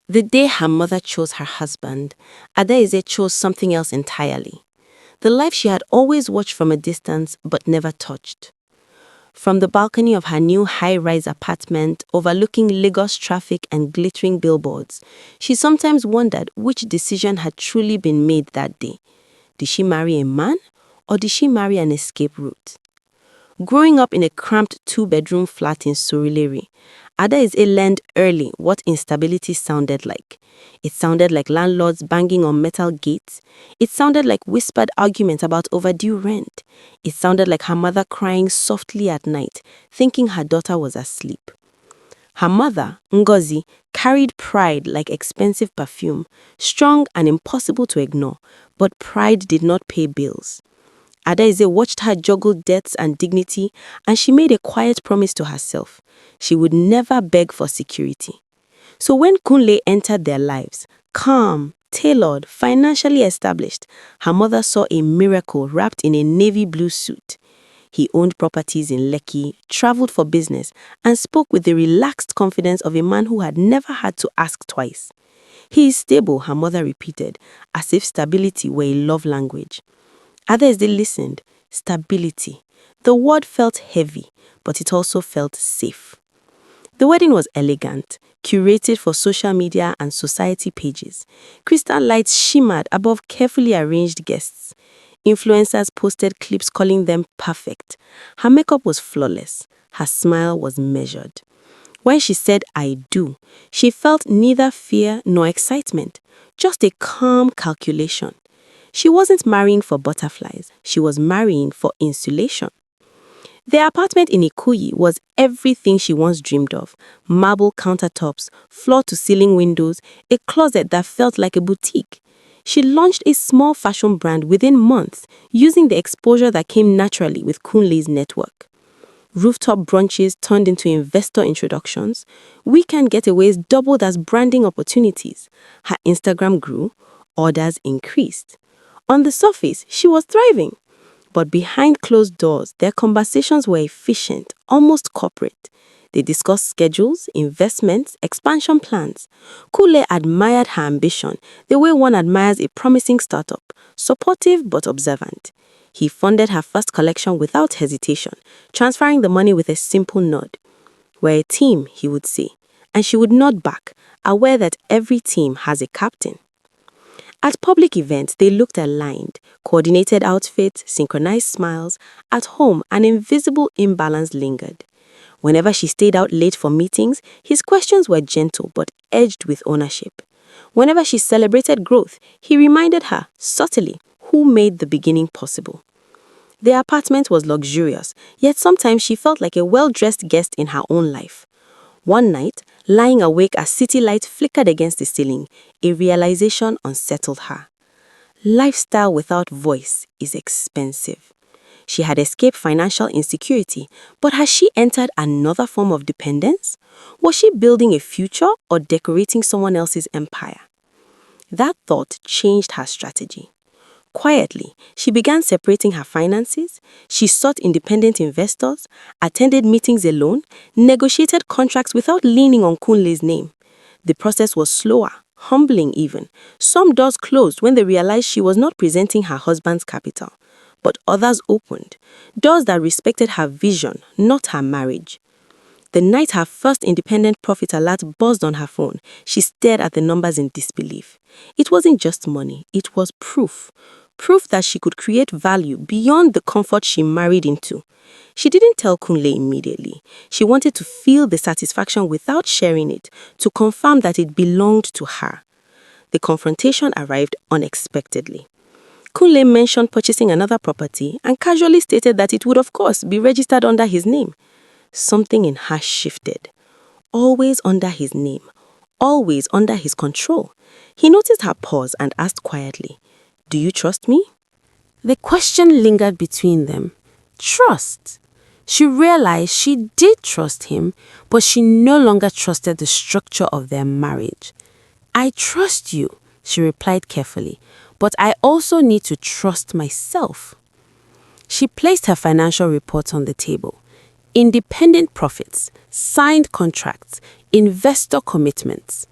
The day her mother chose her husband, Adaeze chose something else entirely. The life she had always watched from a distance but never touched. From the balcony of her new high-rise apartment overlooking Lagos traffic and glittering billboards, she sometimes wondered which decision had truly been made that day. Did she marry a man, or did she marry an escape route? Growing up in a cramped two-bedroom flat in Surulere, Adaeze learned early what instability sounded like. It sounded like landlords banging on metal gates. It sounded like whispered arguments about overdue rent. It sounded like her mother crying softly at night, thinking her daughter was asleep. Her mother, Ngozi, carried pride like expensive perfume, strong and impossible to ignore, but pride did not pay bills. Adaeze watched her juggle debts and dignity, and she made a quiet promise to herself. She would never beg for security. So when Kunle entered their lives, calm, tailored, financially established, her mother saw a miracle wrapped in a navy blue suit. He owned properties in Lekki, traveled for business, and spoke with the relaxed confidence of a man who had never had to ask twice. He is stable, her mother repeated, as if stability were a love language. Adaeze listened. Stability. The word felt heavy, but it also felt safe. The wedding was elegant, curated for social media and society pages. Crystal lights shimmered above carefully arranged guests. Influencers posted clips calling them perfect. Her makeup was flawless. Her smile was measured. When she said, "I do," she felt neither fear nor excitement, just a calm calculation. She wasn't marrying for butterflies. She was marrying for insulation. Their apartment in Ikoyi was everything she once dreamed of. Marble countertops, floor-to-ceiling windows, a closet that felt like a boutique. She launched a small fashion brand within months, using the exposure that came naturally with Kunle's network. Rooftop brunches turned into investor introductions. Weekend getaways doubled as branding opportunities. Her Instagram grew. Orders increased. On the surface, she was thriving. But behind closed doors, their conversations were efficient, almost corporate. They discussed schedules, investments, expansion plans. Kule admired her ambition, the way one admires a promising startup, supportive but observant. He funded her first collection without hesitation, transferring the money with a simple nod. "We're a team," he would say, and she would nod back, aware that every team has a captain. At public events, they looked aligned, coordinated outfits, synchronized smiles. At home, an invisible imbalance lingered. Whenever she stayed out late for meetings, his questions were gentle but edged with ownership. Whenever she celebrated growth, he reminded her, subtly, who made the beginning possible. Their apartment was luxurious, yet sometimes she felt like a well-dressed guest in her own life. One night, lying awake as city lights flickered against the ceiling, a realization unsettled her. Lifestyle without voice is expensive. She had escaped financial insecurity, but had she entered another form of dependence? Was she building a future or decorating someone else's empire? That thought changed her strategy. Quietly, she began separating her finances. She sought independent investors, attended meetings alone, negotiated contracts without leaning on Kunle's name. The process was slower, humbling even. Some doors closed when they realized she was not presenting her husband's capital, but others opened, doors that respected her vision, not her marriage. The night her first independent profit alert buzzed on her phone, she stared at the numbers in disbelief. It wasn't just money, it was proof. Proof that she could create value beyond the comfort she married into. She didn't tell Kunle immediately. She wanted to feel the satisfaction without sharing it, to confirm that it belonged to her. The confrontation arrived unexpectedly. Kunle mentioned purchasing another property and casually stated that it would, of course, be registered under his name. Something in her shifted. Always under his name. Always under his control. He noticed her pause and asked quietly, "Do you trust me?" The question lingered between them. Trust. She realized she did trust him, but she no longer trusted the structure of their marriage. "I trust you," she replied carefully, "but I also need to trust myself." She placed her financial reports on the table. Independent profits, signed contracts, investor commitments.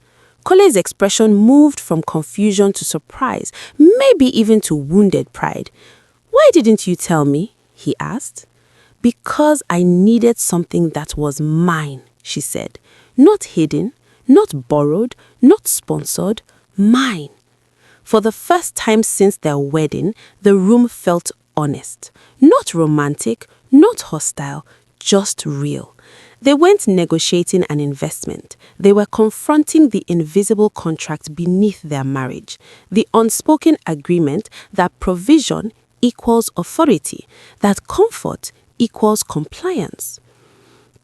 Kole's expression moved from confusion to surprise, maybe even to wounded pride. "Why didn't you tell me?" he asked. "Because I needed something that was mine," she said. "Not hidden, not borrowed, not sponsored, mine." For the first time since their wedding, the room felt honest. Not romantic, not hostile, just real. They weren't negotiating an investment. They were confronting the invisible contract beneath their marriage, the unspoken agreement that provision equals authority, that comfort equals compliance.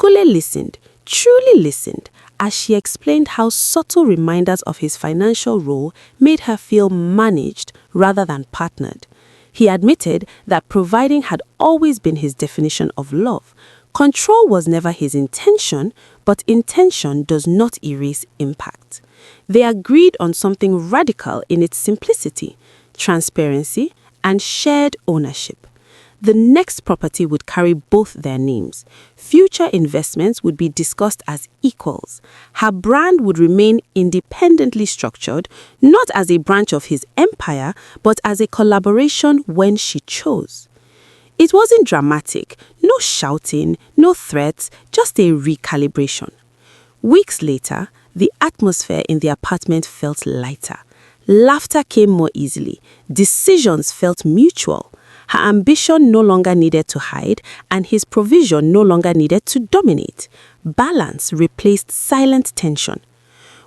Kule listened, truly listened, as she explained how subtle reminders of his financial role made her feel managed rather than partnered. He admitted that providing had always been his definition of love. Control was never his intention, but intention does not erase impact. They agreed on something radical in its simplicity, transparency, and shared ownership. The next property would carry both their names. Future investments would be discussed as equals. Her brand would remain independently structured, not as a branch of his empire, but as a collaboration when she chose. It wasn't dramatic, no shouting, no threats, just a recalibration. Weeks later, the atmosphere in the apartment felt lighter. Laughter came more easily. Decisions felt mutual. Her ambition no longer needed to hide, and his provision no longer needed to dominate. Balance replaced silent tension.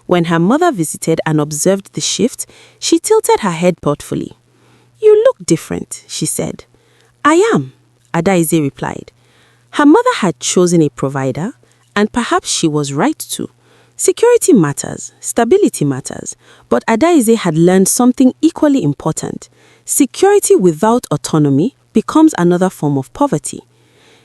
When her mother visited and observed the shift, she tilted her head thoughtfully. "You look different," she said. "I am," Adaize replied. Her mother had chosen a provider, and perhaps she was right to. Security matters, stability matters, but Adaize had learned something equally important. Security without autonomy becomes another form of poverty.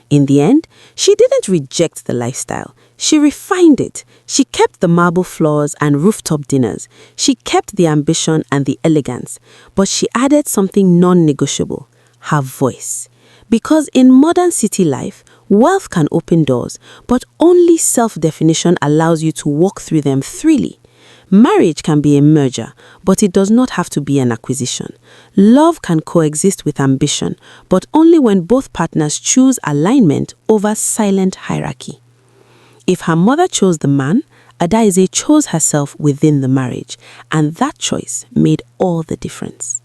In the end, she didn't reject the lifestyle. She refined it. She kept the marble floors and rooftop dinners. She kept the ambition and the elegance. But she added something non-negotiable: her voice. Because in modern city life, wealth can open doors, but only self-definition allows you to walk through them freely. Marriage can be a merger, but it does not have to be an acquisition. Love can coexist with ambition, but only when both partners choose alignment over silent hierarchy. If her mother chose the man, Adaize chose herself within the marriage, and that choice made all the difference.